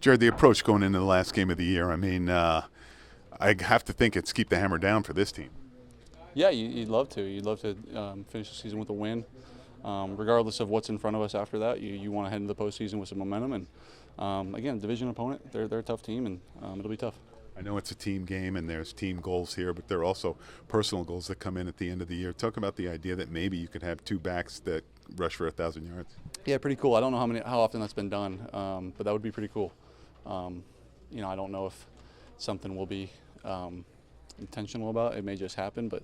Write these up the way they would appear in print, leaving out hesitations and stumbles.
Jared, the approach going into the last game of the year, I mean, I have to think it's keep the hammer down for this team. Yeah, you'd love to. You'd love to finish the season with a win. Regardless of what's in front of us after that, you want to head into the postseason with some momentum. And again, division opponent, they're a tough team, and it'll be tough. I know it's a team game and there's team goals here, but there are also personal goals that come in at the end of the year. Talk about the idea that maybe you could have two backs that rush for 1,000 yards. Yeah, pretty cool. I don't know how often that's been done, but that would be pretty cool. I don't know if something will be intentional about. It may just happen, but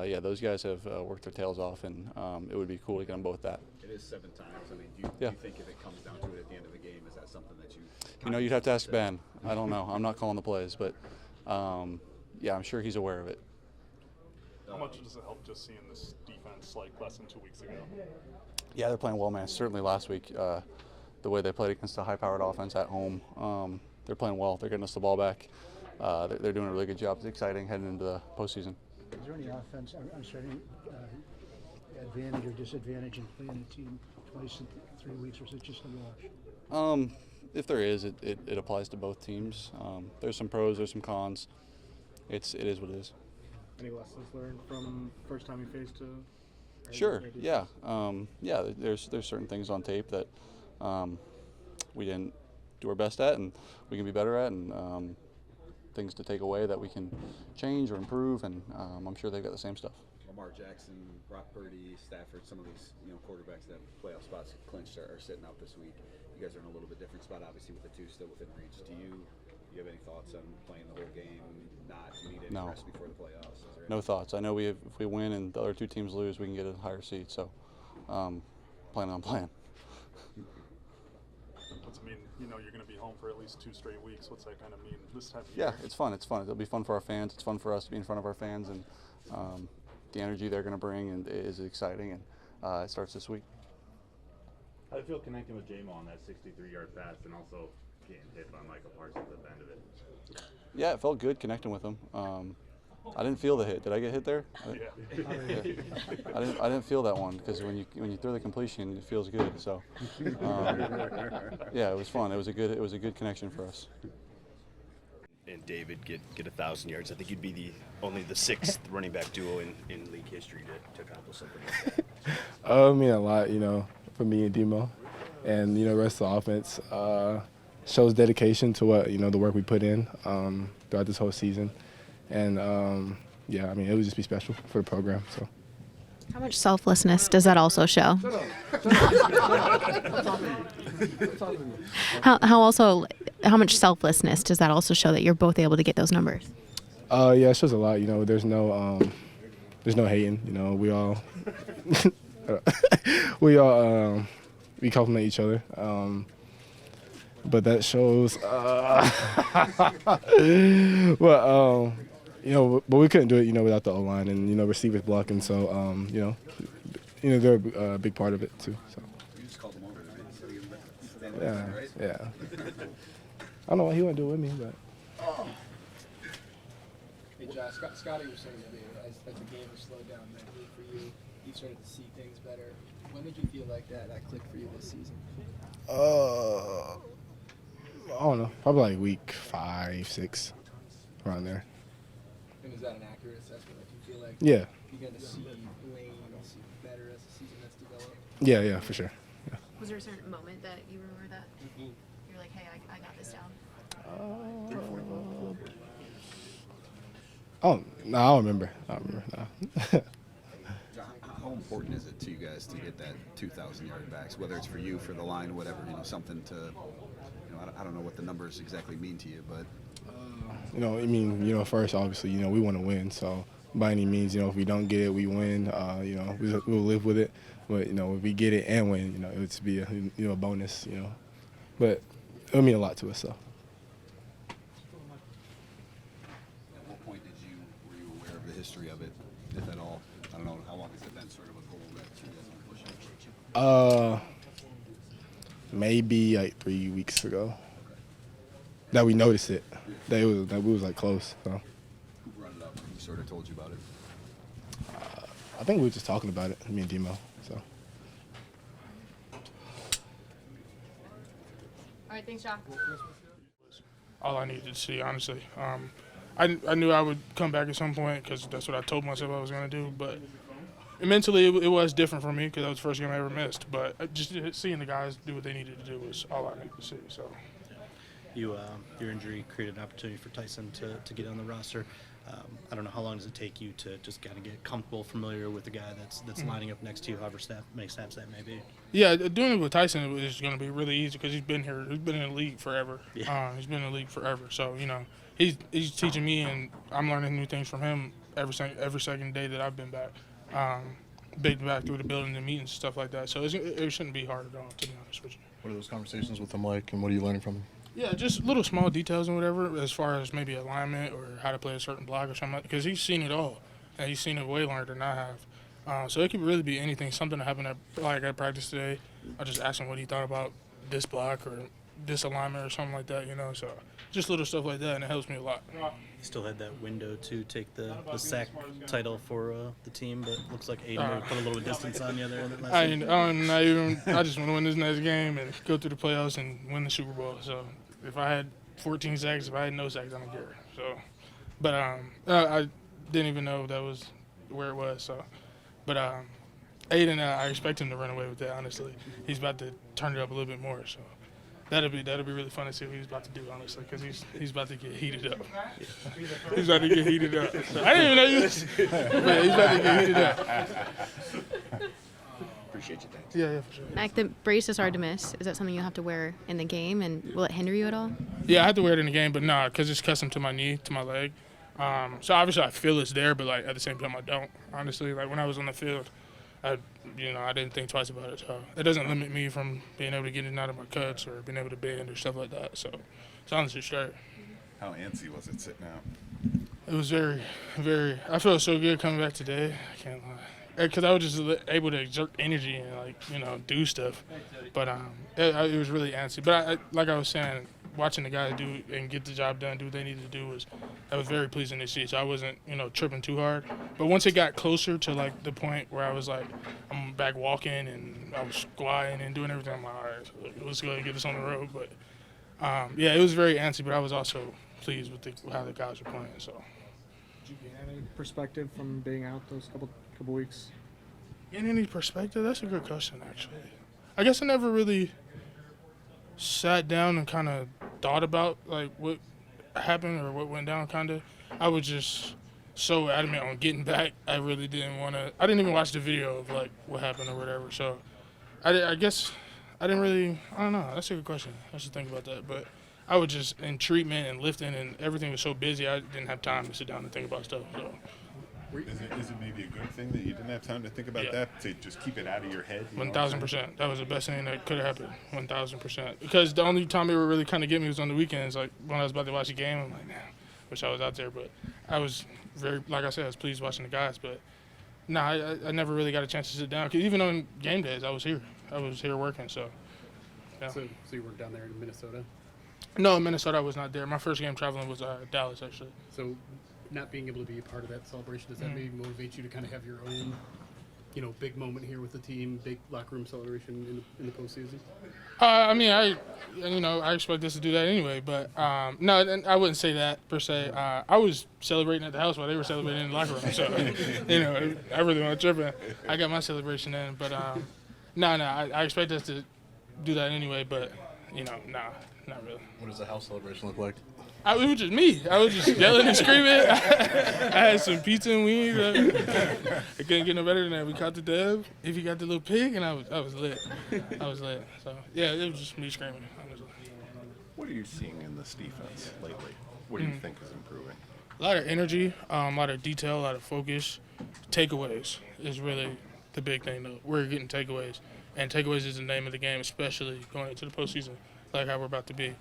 yeah, those guys have worked their tails off, and it would be cool to get them both that. It is 7 times. I mean, do you think if it comes down to it at the end of the game, is that something that you? You'd have to ask Ben. I don't know. I'm not calling the plays, but yeah, I'm sure he's aware of it. How much does it help just seeing this defense like less than 2 weeks ago? Yeah, they're playing well, man. Certainly last week, the way they played against a high-powered offense at home, they're playing well. They're getting us the ball back. They're doing a really good job. It's exciting heading into the postseason. Is there any offense, any advantage or disadvantage in playing a team twice in 3 weeks, or is it just a wash? If there is, it applies to both teams. There's some pros, there's some cons. It is what it is. Any lessons learned from first time you faced a? Sure. Yeah. Yeah. There's certain things on tape that we didn't do our best at, and we can be better at, and things to take away that we can change or improve. And I'm sure they've got the same stuff. Lamar Jackson, Brock Purdy, Stafford, some of these quarterbacks that have playoff spots clinched are sitting out this week. You guys are in a little bit different spot, obviously, with the two still within reach. Do you have any thoughts on playing the whole game, not need any rest before the playoffs? No thoughts. I know if we win and the other two teams lose, we can get a higher seed. So, planning on playing. What's it mean? You're going to be home for at least 2 straight weeks. What's that kind of mean this time of year? Yeah, it's fun. It'll be fun for our fans. It's fun for us to be in front of our fans, and the energy they're going to bring and is exciting. And it starts this week. How do you feel connecting with Jahmyr on that 63-yard pass and also getting hit by Michael Parsons at the end of it? Yeah, it felt good connecting with him. I didn't feel the hit. Did I get hit there? Yeah. I didn't feel that one, because when you throw the completion, it feels good. So yeah, it was fun. It was a good connection for us. And David get 1,000 yards. I think you'd be only the 6th running back duo in league history to accomplish something like that. It mean a lot, for me and Demo, and the rest of the offense shows dedication to what the work we put in throughout this whole season, and yeah, I mean it would just be special for the program. So. How much selflessness does that also show? How much selflessness does that also show that you're both able to get those numbers? Yeah, it shows a lot. There's no hating. We all we compliment each other. But that shows. But we couldn't do it, without the O-line and receivers blocking. So, they're a big part of it too. So. You just called him over to stand Yeah, right? yeah. I don't know what he wouldn't do with me, but. Hey, Josh, Scotty was saying that as the game has slowed down mentally for you, you started to see things better. When did you feel like that clicked for you this season? I don't know. Probably like week 5, 6, around there. And is that an accurate assessment? Like, you feel like Yeah. you're going to see Wayne see better as the season has developed? Yeah, for sure. Yeah. Was there a certain moment that you remember that you're like, hey, I got this down? Oh, no, I don't remember. No. How important is it to you guys to get that 2,000-yard backs, whether it's for you, for the line, whatever, something to, I don't know what the numbers exactly mean to you, but. First, obviously, we want to win. So by any means, if we don't get it, we win. We'll live with it. But, if we get it and win, it would be a bonus, But it'll mean a lot to us, so. At what point were you aware of the history of it, if at all? I don't know, how long has it been sort of a goal that you guys want to push? Maybe like 3 weeks ago. That we noticed it. That we was like close. So. Who brought it up? Who sort of told you about it? I think we were just talking about it, me and Demo. So. right, thanks, Jock. All I needed to see, honestly. I knew I would come back at some point because that's what I told myself I was going to do. But mentally, it was different for me because that was the first game I ever missed. But just seeing the guys do what they needed to do was all I needed to see. So, your injury created an opportunity for Tyson to get on the roster. I don't know, how long does it take you to just kind of get comfortable, familiar with the guy that's lining up next to you, however many snaps that may be? Yeah, doing it with Tyson is going to be really easy because he's been here. He's been in the league forever. Yeah. He's been in the league forever. So, he's teaching me, and I'm learning new things from him every second day that I've been back. Big back through the building and meetings and stuff like that. So it shouldn't be hard at all, to be honest with you. What are those conversations with him like, and what are you learning from him? Yeah, just little small details and whatever, as far as maybe alignment or how to play a certain block or something, because he's seen it all, and he's seen it way longer than I have. So it could really be anything. Something that happened at practice today, I just asked him what he thought about this block or this alignment or something like that, So just little stuff like that, and it helps me a lot. You still had that window to take the sack title for the team, but looks like Aiden put a little distance on you there. I just want to win this next game and go through the playoffs and win the Super Bowl. So if I had 14 sacks, if I had no sacks, I don't care. So, but I didn't even know that was where it was. So, but Aiden, I expect him to run away with that. Honestly, he's about to turn it up a little bit more. So. That'll be really fun to see what he's about to do, honestly, because he's about to get heated up. He's about to get heated up. So I didn't even know you was, but he's about to get heated up. Appreciate you, thanks. Yeah, for sure. Mac, the brace is hard to miss. Is that something you'll have to wear in the game, and will it hinder you at all? Yeah, I have to wear it in the game, but nah, because it's custom to my knee, to my leg. So obviously I feel it's there, but at the same time I don't. Honestly, when I was on the field, I didn't think twice about it. So it doesn't limit me from being able to get in and out of my cuts or being able to bend or stuff like that. So it's honestly straight. How antsy was it sitting out? It was very, very. I felt so good coming back today. I can't lie, because I was just able to exert energy and do stuff. But it was really antsy. But like I was saying, watching the guys do and get the job done, do what they needed to do was very pleasing to see. So I wasn't tripping too hard. But once it got closer to the point where I was I'm back walking and I was squatting and doing everything, I'm like, all right, let's go ahead and get this on the road. But it was very antsy. But I was also pleased with how the guys were playing. So. Did you gain any perspective from being out those couple weeks? In any perspective, that's a good question actually. I guess I never really sat down and kind of thought about what happened or what went down. I was just so adamant on getting back. I really didn't want to. I didn't even watch the video of what happened or whatever. So I guess I didn't really. I don't know. That's a good question. I should think about that. But I was just in treatment and lifting, and everything was so busy. I didn't have time to sit down and think about stuff. So. Is it maybe a good thing that you didn't have time to think about that, to just keep it out of your head? 1,000%. That was the best thing that could have happened. 1,000%. Because the only time it would really kind of get me was on the weekends. When I was about to watch a game, I'm like, man, wish I was out there. But I was like I said, I was pleased watching the guys. But I never really got a chance to sit down. Because even on game days, I was here. I was here working. So, yeah. So you weren't down there in Minnesota? No, in Minnesota I was not there. My first game traveling was Dallas, actually. So not being able to be a part of that celebration, does that maybe motivate you to kind of have your own, big moment here with the team, big locker room celebration in the postseason? I expect us to do that anyway, but no, I wouldn't say that per se. I was celebrating at the house while they were celebrating in the locker room, so I really want to trip. I got my celebration in, but I expect us to do that anyway, but not really. What does the house celebration look like? It was just me. I was just yelling and screaming. I had some pizza and wings. I couldn't get no better than that. We caught the dub. If you got the little pig, and I was lit. So yeah, it was just me screaming. Honestly. What are you seeing in this defense lately? What do you think is improving? A lot of energy, a lot of detail, a lot of focus. Takeaways is really the big thing, though. We're getting takeaways, and takeaways is the name of the game, especially going into the postseason, like how we're about to be.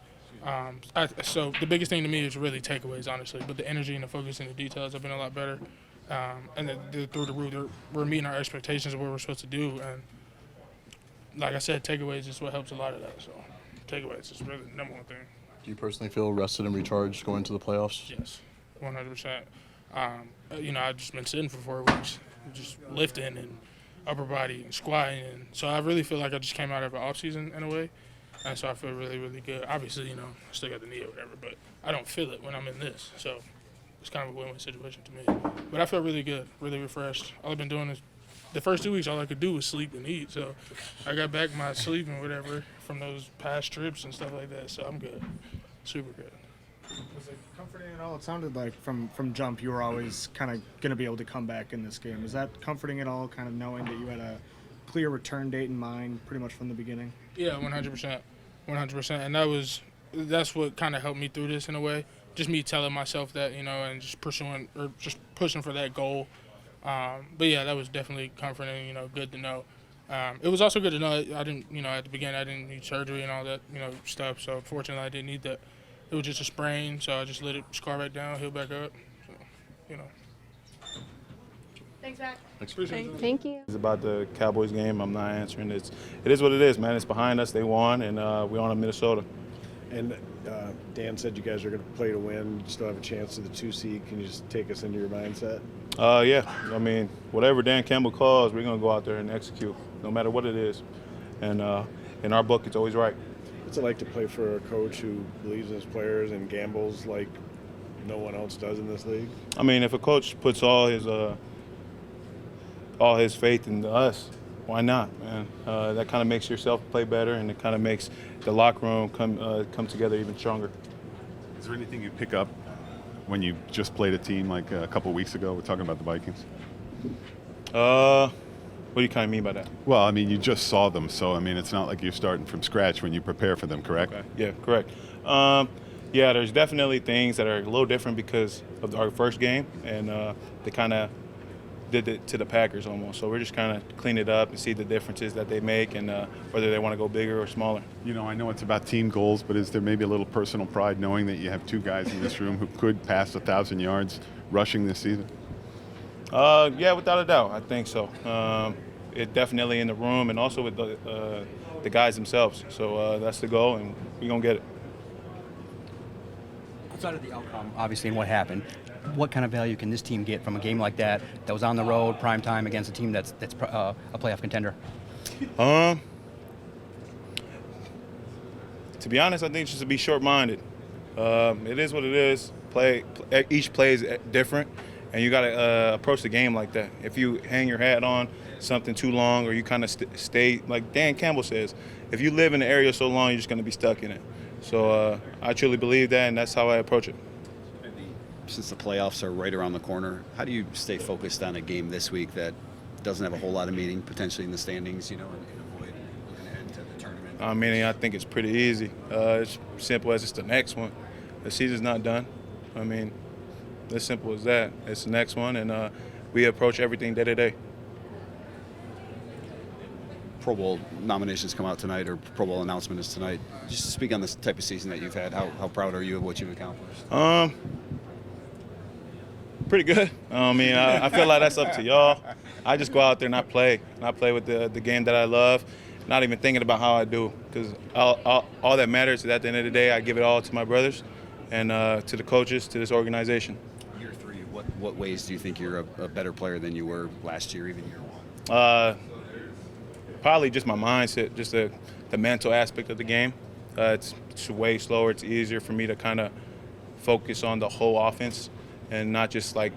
So the biggest thing to me is really takeaways, honestly. But the energy and the focus and the details have been a lot better. And through the roof, we're meeting our expectations of what we're supposed to do. And like I said, takeaways is what helps a lot of that. So takeaways is really the number one thing. Do you personally feel rested and recharged going into the playoffs? Yes, 100%. I've just been sitting for 4 weeks, just lifting and upper body and squatting. And so I really feel like I just came out of an off season in a way. And so I feel really, really good. Obviously, you know, I still got the knee or whatever, but I don't feel it when I'm in this. So it's kind of a win-win situation to me. But I feel really good, really refreshed. All I've been doing is the first 2 weeks, all I could do was sleep and eat. So I got back my sleep and whatever from those past trips and stuff like that. So I'm good, super good. Was it comforting at all? It sounded like from jump you were always kind of going to be able to come back in this game. Was that comforting at all, kind of knowing that you had a clear return date in mind pretty much from the beginning? Yeah, 100%. 100%. And that's what kind of helped me through this in a way. Just me telling myself that, you know, and just pushing for that goal. But yeah, that was definitely comforting, you know, good to know. It was also good to know I didn't, you know, at the beginning I didn't need surgery and all that, you know, stuff. So fortunately I didn't need that. It was just a sprain, so I just let it scar back down, heal back up. So, you know. Thanks, Zach. Thank you. It's about the Cowboys game. I'm not answering. It is what it is, man. It's behind us. They won, and we're on to Minnesota. And Dan said you guys are going to play to win. You still have a chance to the 2 seed. Can you just take us into your mindset? Yeah. I mean, whatever Dan Campbell calls, we're going to go out there and execute, no matter what it is. And in our book, it's always right. What's it like to play for a coach who believes in his players and gambles like no one else does in this league? I mean, if a coach puts all his faith into us, why not, man? That kind of makes yourself play better, and it kind of makes the locker room come together even stronger. Is there anything you pick up when you just played a team like a couple of weeks ago? We're talking about the Vikings. What do you kind of mean by that? Well, I mean, you just saw them, so I mean, it's not like you're starting from scratch when you prepare for them, correct? Okay. Yeah, correct. Yeah, there's definitely things that are a little different because of our first game, and they kind of did it to the Packers almost. So we're just kind of clean it up and see the differences that they make and whether they want to go bigger or smaller. You know, I know it's about team goals, but is there maybe a little personal pride knowing that you have 2 guys in this room who could pass 1,000 yards rushing this season? Yeah, without a doubt, I think so. It definitely in the room and also with the guys themselves. So that's the goal, and we're going to get it. Outside of the outcome, obviously, and what happened, what kind of value can this team get from a game like that was on the road, prime time, against a team that's a playoff contender? To be honest, I think just to be short-minded. It is what it is. Each play is different, and you got to approach the game like that. If you hang your hat on something too long, or you kind of stay, like Dan Campbell says, if you live in the area so long, you're just going to be stuck in it. So I truly believe that, and that's how I approach it. Since the playoffs are right around the corner, how do you stay focused on a game this week that doesn't have a whole lot of meaning potentially in the standings, you know, and avoid looking ahead to the tournament? I mean, I think it's pretty easy. It's simple as it's the next one. The season's not done. I mean, as simple as that. It's the next one, and we approach everything day to day. Pro Bowl nominations come out tonight, or Pro Bowl announcement is tonight. Just speak on this type of season that you've had. How proud are you of what you've accomplished? Pretty good. I mean, I feel like that's up to y'all. I just go out there and I play with the game that I love, not even thinking about how I do, because all that matters is at the end of the day, I give it all to my brothers and to the coaches, to this organization. Year 3, what ways do you think you're a better player than you were last year, even year 1? Probably just my mindset, just the mental aspect of the game. It's way slower. It's easier for me to kind of focus on the whole offense and not just like,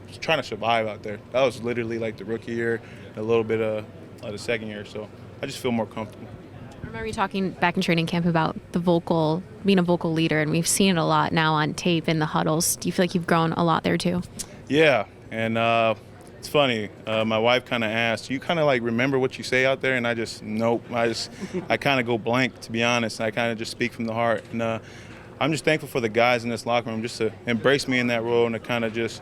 just trying to survive out there. That was literally like the rookie year, a little bit of the second year. So I just feel more comfortable. I remember you talking back in training camp about being a vocal leader, and we've seen it a lot now on tape in the huddles. Do you feel like you've grown a lot there too? Yeah, and it's funny. My wife kind of asked, "You kind of like remember what you say out there?" And I just nope. I kind of go blank, to be honest. I kind of just speak from the heart, and I'm just thankful for the guys in this locker room just to embrace me in that role and to kind of just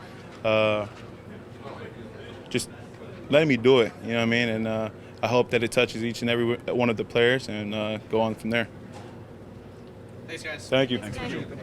letting me do it. You know what I mean? And I hope that it touches each and every one of the players and go on from there. Thanks, guys. Thank you.